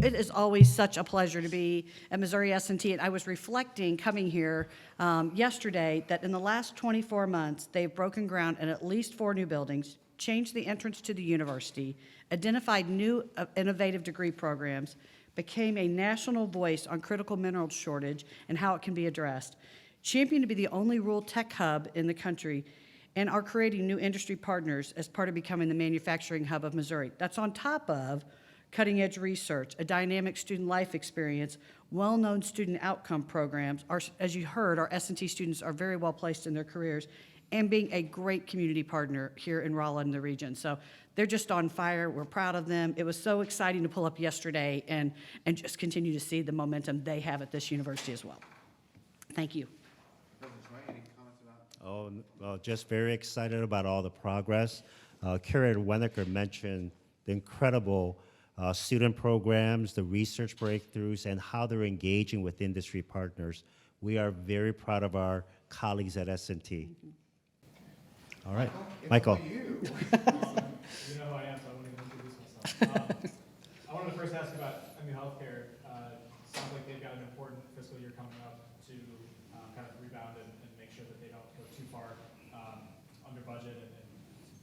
It is always such a pleasure to be at Missouri S&T, and I was reflecting coming here yesterday that in the last 24 months, they've broken ground in at least 4 new buildings, changed the entrance to the university, identified new innovative degree programs, became a national voice on critical mineral shortage and how it can be addressed, championed to be the only rural tech hub in the country, and are creating new industry partners as part of becoming the manufacturing hub of Missouri. That's on top of cutting-edge research, a dynamic student life experience, well-known student outcome programs. As you heard, our S&T students are very well placed in their careers, and being a great community partner here in Rolla and the region. So they're just on fire. We're proud of them. It was so exciting to pull up yesterday and just continue to see the momentum they have at this university as well. Thank you. Any comments about? Oh, well, just very excited about all the progress. Curator Wenneker mentioned the incredible student programs, the research breakthroughs, and how they're engaging with industry partners. We are very proud of our colleagues at S&T. All right, Michael. You. You know who I am, so I won't even introduce myself. I wanted to first ask about MU Healthcare. Sounds like they've got an important fiscal year coming up to kind of rebound and make sure that they don't go too far under budget and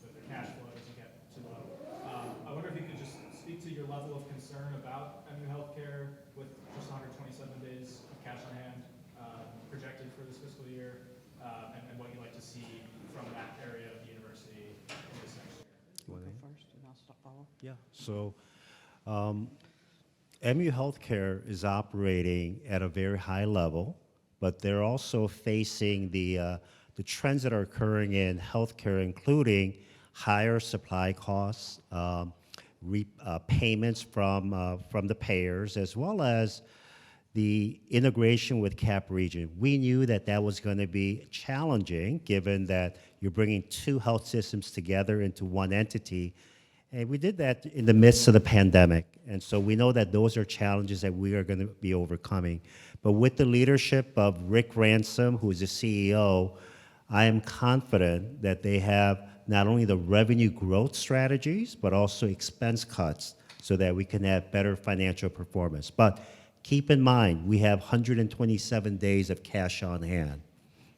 that their cash flow doesn't get too low. I wonder if you could just speak to your level of concern about MU Healthcare with just 127 days of cash on hand projected for this fiscal year, and what you'd like to see from that area of the university in this next year. Go first, and I'll follow. Yeah, so MU Healthcare is operating at a very high level, but they're also facing the trends that are occurring in healthcare, including higher supply costs, payments from the payers, as well as the integration with CAP region. We knew that that was going to be challenging, given that you're bringing 2 health systems together into one entity. And we did that in the midst of the pandemic. And so we know that those are challenges that we are going to be overcoming. But with the leadership of Rick Ransom, who is the CEO, I am confident that they have not only the revenue growth strategies, but also expense cuts so that we can have better financial performance. But keep in mind, we have 127 days of cash on hand.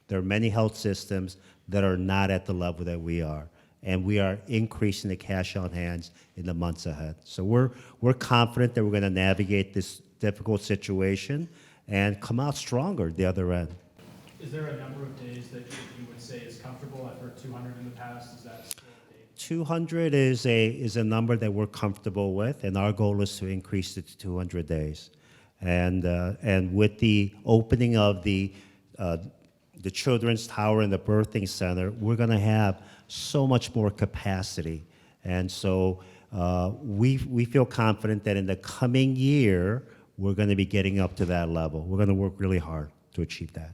There are many health systems that are not at the level that we are, and we are increasing the cash on hand in the months ahead. So we're confident that we're going to navigate this difficult situation and come out stronger the other end. Is there a number of days that you would say is comfortable? I've heard 200 in the past. Is that still a date? 200 is a number that we're comfortable with, and our goal is to increase it to 200 days. And with the opening of the Children's Tower and the Birthing Center, we're going to have so much more capacity. And so we feel confident that in the coming year, we're going to be getting up to that level. We're going to work really hard to achieve that.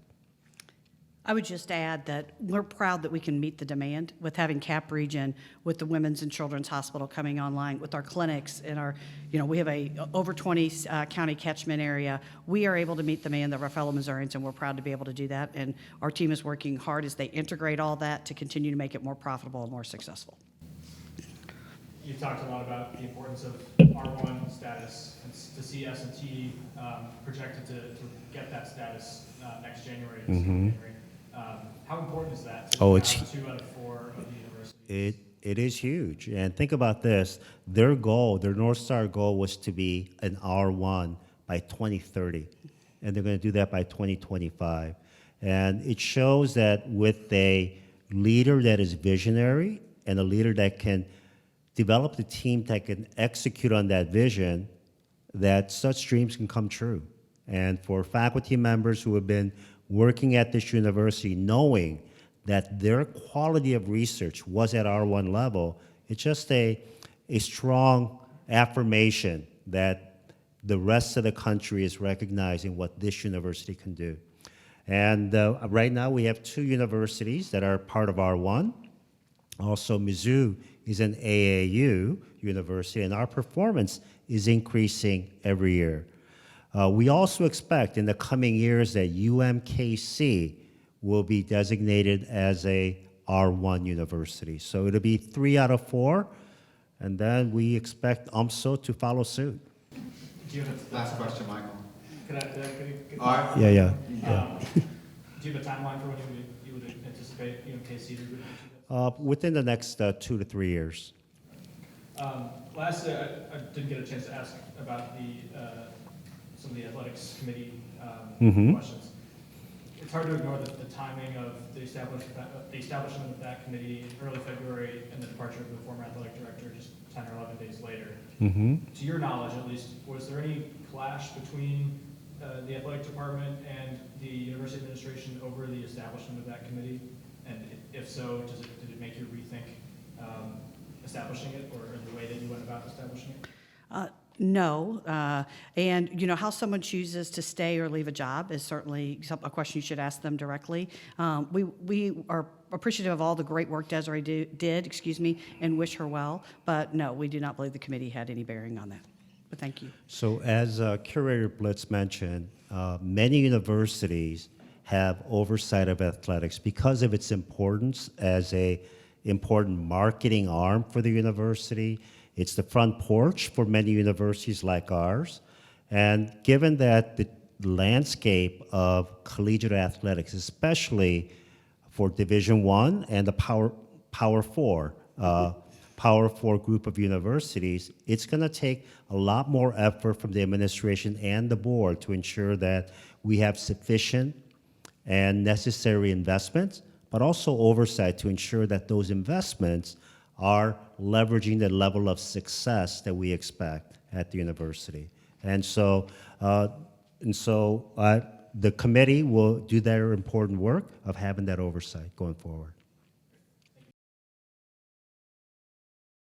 I would just add that we're proud that we can meet the demand with having CAP region, with the Women's and Children's Hospital coming online, with our clinics and our, we have a over 20 county catchment area. We are able to meet the demand of our fellow Missourians, and we're proud to be able to do that. And our team is working hard as they integrate all that to continue to make it more profitable and more successful. You've talked a lot about the importance of R1 status, and to see S&T projected to get that status next January. How important is that? It's 2 out of 4 of the universities. It is huge. And think about this. Their goal, their North Star goal was to be an R1 by 2030. And they're going to do that by 2025. And it shows that with a leader that is visionary and a leader that can develop the team that can execute on that vision, that such dreams can come true. And for faculty members who have been working at this university, knowing that their quality of research was at R1 level, it's just a strong affirmation that the rest of the country is recognizing what this university can do. And right now we have 2 universities that are part of R1. Also, Mizzou is an AAU university, and our performance is increasing every year. We also expect in the coming years that UMKC will be designated as a R1 university. So it'll be 3 out of 4, and then we expect UMSO to follow suit. Do you have a, Last question, Michael. could All right. Yeah. do you have a timeline for when you would anticipate, KC to do this? Within the next 2 to 3 years. Lastly, I didn't get a chance to ask about some of the athletics committee questions. It's hard to ignore the timing of the establishment of that committee in early February and the departure of the former athletic director just 10 or 11 days later. To your knowledge, at least, was there any clash between the athletic department and the university administration over the establishment of that committee? And if so, did it make you rethink establishing it, or the way that you went about establishing it? No, and how someone chooses to stay or leave a job is certainly a question you should ask them directly. We are appreciative of all the great work Desiree did, and wish her well. But no, we do not believe the committee had any bearing on that. But thank you. So as Curator Blitz mentioned, many universities have oversight of athletics because of its importance as a important marketing arm for the university. It's the front porch for many universities like ours. And given that the landscape of collegiate athletics, especially for Division I and the Power Four group of universities, it's going to take a lot more effort from the administration and the board to ensure that we have sufficient and necessary investments, but also oversight to ensure that those investments are leveraging the level of success that we expect at the university. And so the committee will do their important work of having that oversight going forward.